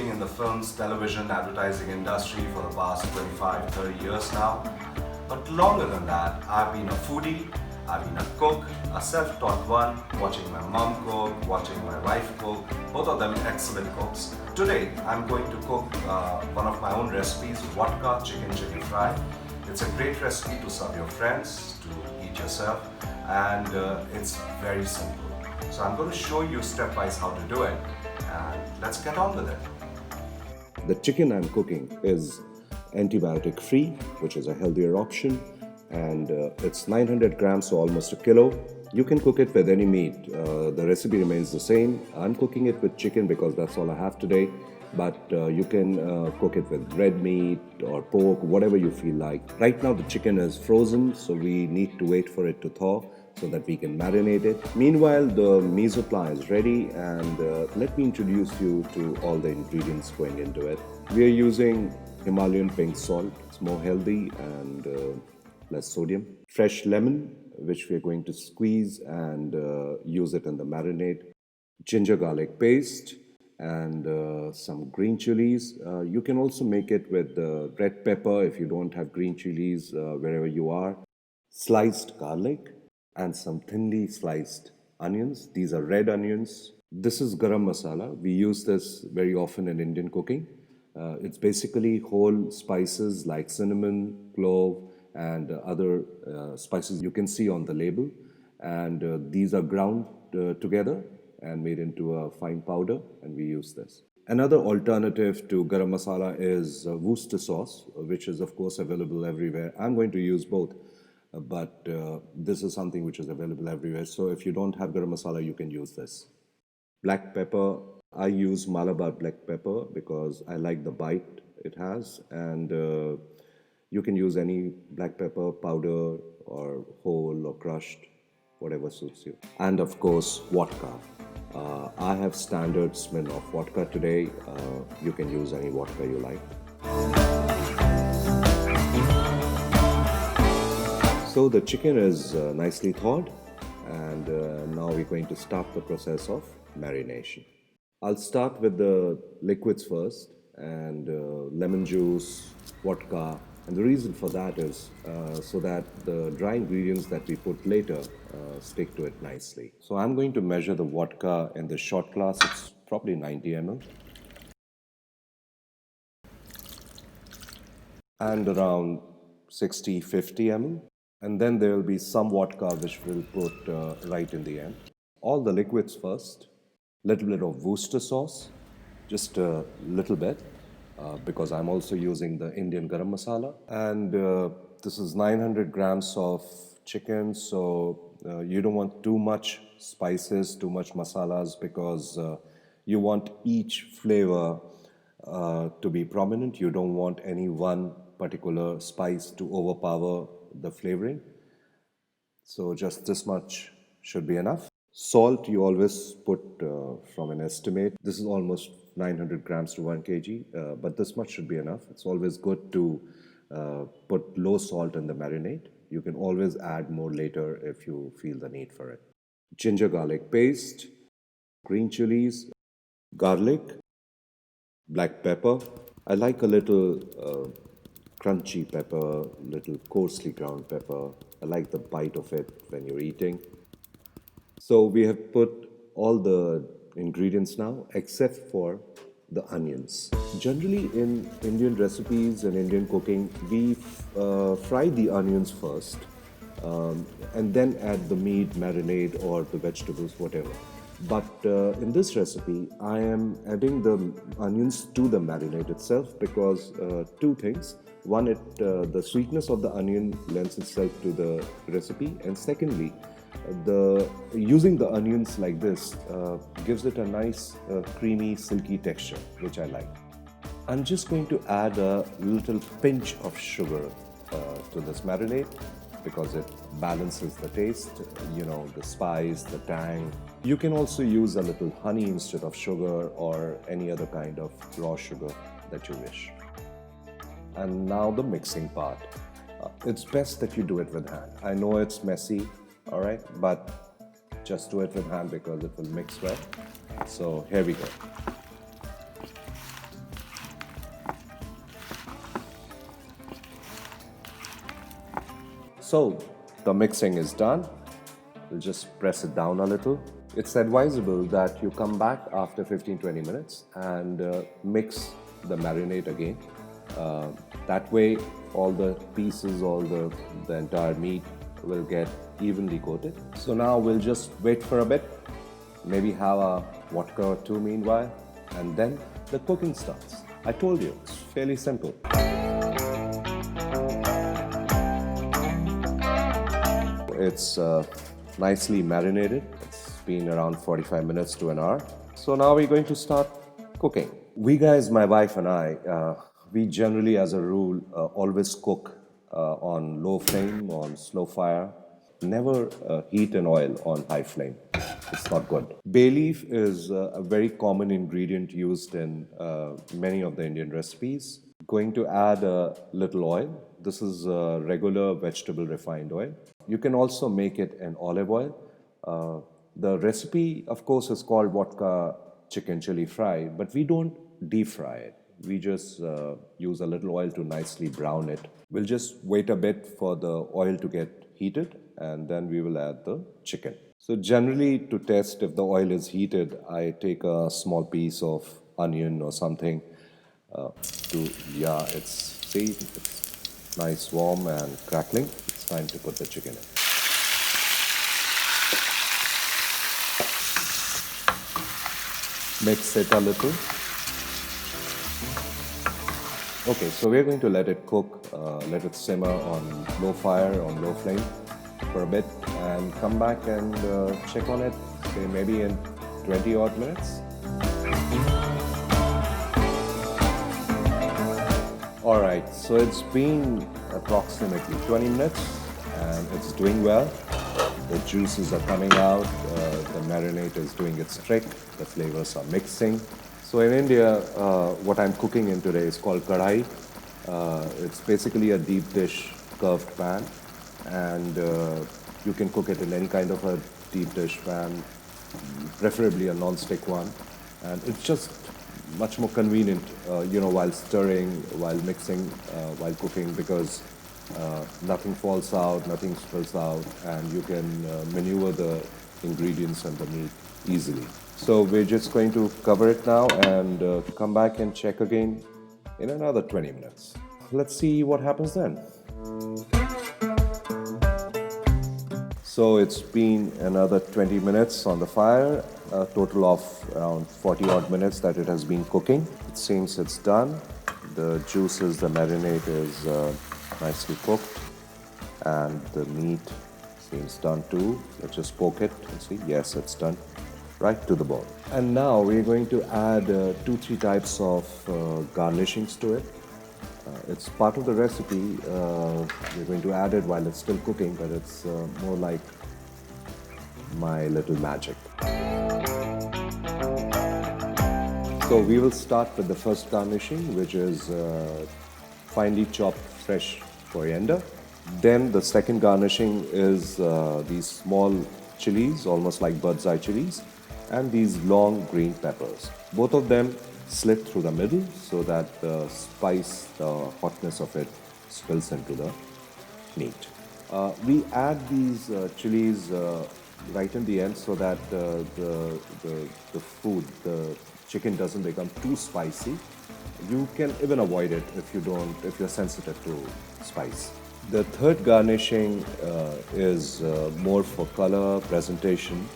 working in the films, television, advertising industry for the past 25, 30 years now. But longer than that, I've been a foodie, I've been a cook, a self-taught one, watching my mom cook, watching my wife cook, both of them excellent cooks. Today, I'm going to cook one of my own recipes, VODKA Chicken Chilly Fry. It's a great recipe to serve your friends, to eat yourself, and it's very simple. So I'm going to show you step-wise how to do it, and let's get on with it. The chicken I'm cooking is antibiotic free, which is a healthier option, and it's 900 grams, so almost a kilo. You can cook it with any meat. The recipe remains the same. I'm cooking it with chicken because that's all I have today, but you can cook it with red meat or pork, whatever you feel like. Right now the chicken is frozen, so we need to wait for it to thaw so that we can marinate it. Meanwhile, the mise en place is ready, and let me introduce you to all the ingredients going into it. We are using Himalayan pink salt. It's more healthy and less sodium. Fresh lemon, which we are going to squeeze and use it in the marinade. Ginger garlic paste and some green chilies. You can also make it with red pepper if you don't have green chilies wherever you are. Sliced garlic and some thinly sliced onions. These are red onions. This is garam masala. We use this very often in Indian cooking. It's basically whole spices like cinnamon, clove, and other spices you can see on the label. And these are ground together and made into a fine powder, and we use this. Another alternative to garam masala is Worcester sauce, which is of course available everywhere. I'm going to use both, but this is something which is available everywhere. So if you don't have garam masala, you can use this. Black pepper, I use Malabar black pepper because I like the bite it has, and you can use any black pepper, powder or whole or crushed, whatever suits you. And of course, vodka. I have standard Smirnoff vodka today. You can use any vodka you like. So the chicken is nicely thawed, and now we're going to start the process of marination. I'll start with the liquids first, and lemon juice, vodka, and the reason for that is so that the dry ingredients that we put later stick to it nicely. So I'm going to measure the vodka in the shot glass. It's probably 90 ml. And around 50 ml. And then there will be some vodka which we'll put right in the end. All the liquids first. Little bit of Worcester sauce, just a little bit, because I'm also using the Indian garam masala. And this is 900 grams of chicken, so you don't want too much spices, too much masalas, because you want each flavor to be prominent. You don't want any one particular spice to overpower the flavoring. So just this much should be enough. Salt you always put from an estimate. This is almost 900 grams to 1 kg, but this much should be enough. It's always good to put low salt in the marinade. You can always add more later if you feel the need for it. Ginger garlic paste, green chilies, garlic, black pepper. I like a little crunchy pepper, little coarsely ground pepper. I like the bite of it when you're eating. So we have put all the ingredients now except for the onions. Generally in Indian recipes and Indian cooking, we fry the onions first and then add the meat, marinade or the vegetables, whatever. But in this recipe, I am adding the onions to the marinade itself because two things. One, the sweetness of the onion lends itself to the recipe, and secondly, using the onions like this gives it a nice creamy silky texture, which I like. I'm just going to add a little pinch of sugar to this marinade because it balances the taste, you know, the spice, the tang. You can also use a little honey instead of sugar or any other kind of raw sugar that you wish. And now the mixing part. It's best that you do it with hand. I know it's messy, all right, but just do it with hand because it will mix well. So here we go. So the mixing is done. We'll just press it down a little. It's advisable that you come back after 15-20 minutes and mix the marinade again. That way all the pieces, all the entire meat will get evenly coated. So now we'll just wait for a bit, maybe have a vodka or two meanwhile, and then the cooking starts. I told you, it's fairly simple. It's nicely marinated. It's been around 45 minutes to an hour. So now we're going to start cooking. We guys, my wife and I, we generally as a rule always cook on low flame, on slow fire. Never heat an oil on high flame. It's not good. Bay leaf is a very common ingredient used in many of the Indian recipes. Going to add a little oil. This is regular vegetable refined oil. You can also make it in olive oil. The recipe, of course, is called Vodka Chicken Chilly Fry, but we don't deep fry it. We just use a little oil to nicely brown it. We'll just wait a bit for the oil to get heated, and then we will add the chicken. So generally, to test if the oil is heated, I take a small piece of onion or something it's nice, warm and crackling. It's time to put the chicken in. Mix it a little. Okay, so we're going to let it cook, let it simmer on low fire, on low flame for a bit, and come back and check on it, say maybe in 20 odd minutes. Alright, so it's been approximately 20 minutes and it's doing well. The juices are coming out, the marinade is doing its trick, the flavors are mixing. So in India, what I'm cooking in today is called kadai. It's basically a deep dish curved pan, and you can cook it in any kind of a deep dish pan, preferably a non-stick one. And it's just much more convenient, while stirring, while mixing, while cooking, because nothing falls out, nothing spills out, and you can maneuver the ingredients and the meat easily. So we're just going to cover it now and come back and check again in another 20 minutes. Let's see what happens then. So it's been another 20 minutes on the fire, a total of around 40 odd minutes that it has been cooking. It seems it's done. The juices, the marinade is nicely cooked, and the meat seems done too. Let's just poke it and see. Yes, it's done. Right to the bone. And now we're going to add 2-3 types of garnishings to it. It's part of the recipe. We're going to add it while it's still cooking, but it's more like my little magic. So we will start with the first garnishing, which is finely chopped fresh coriander. Then the second garnishing is these small chilies, almost like bird's eye chilies, and these long green peppers. Both of them slit through the middle so that the spice, the hotness of it spills into the meat. We add these chilies right in the end so that the food, the chicken doesn't become too spicy. You can even avoid it if you're sensitive to spice. The third garnishing is more for color, presentation.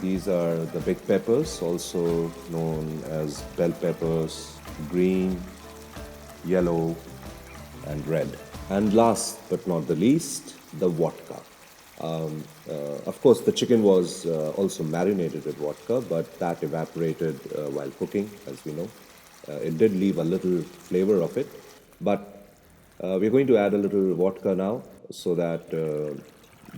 These are the big peppers, also known as bell peppers, green, yellow, and red. And last but not the least, the vodka. Of course, the chicken was also marinated with vodka, but that evaporated while cooking, as we know. It did leave a little flavor of it, but we're going to add a little vodka now so that,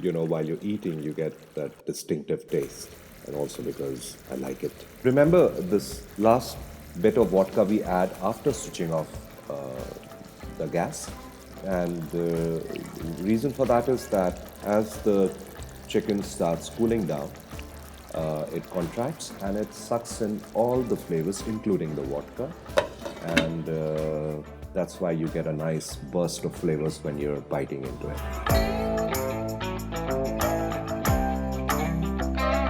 while you're eating, you get that distinctive taste, and also because I like it. Remember, this last bit of vodka we add after switching off the gas. And the reason for that is that as the chicken starts cooling down, it contracts and it sucks in all the flavors, including the vodka. And That's why you get a nice burst of flavors when you're biting into it.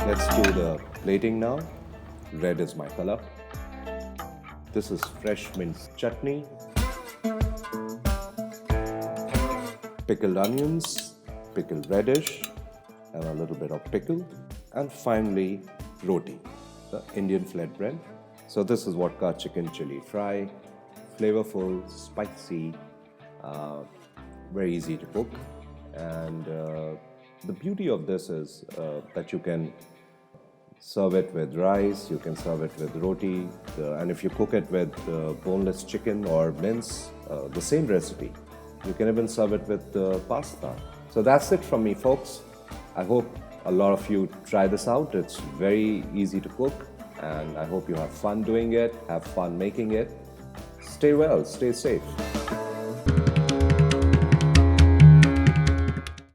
Let's do the plating now. Red is my color. This is fresh mint chutney, pickled onions, pickled radish, and a little bit of pickle. And finally, roti, the Indian flatbread. So this is vodka chicken chili fry. Flavorful, spicy, very easy to cook. And the beauty of this is that you can serve it with rice, you can serve it with roti, and if you cook it with boneless chicken or mince, the same recipe. You can even serve it with pasta. So that's it from me, folks. I hope a lot of you try this out. It's very easy to cook, and I hope you have fun doing it, have fun making it. Stay well, stay safe.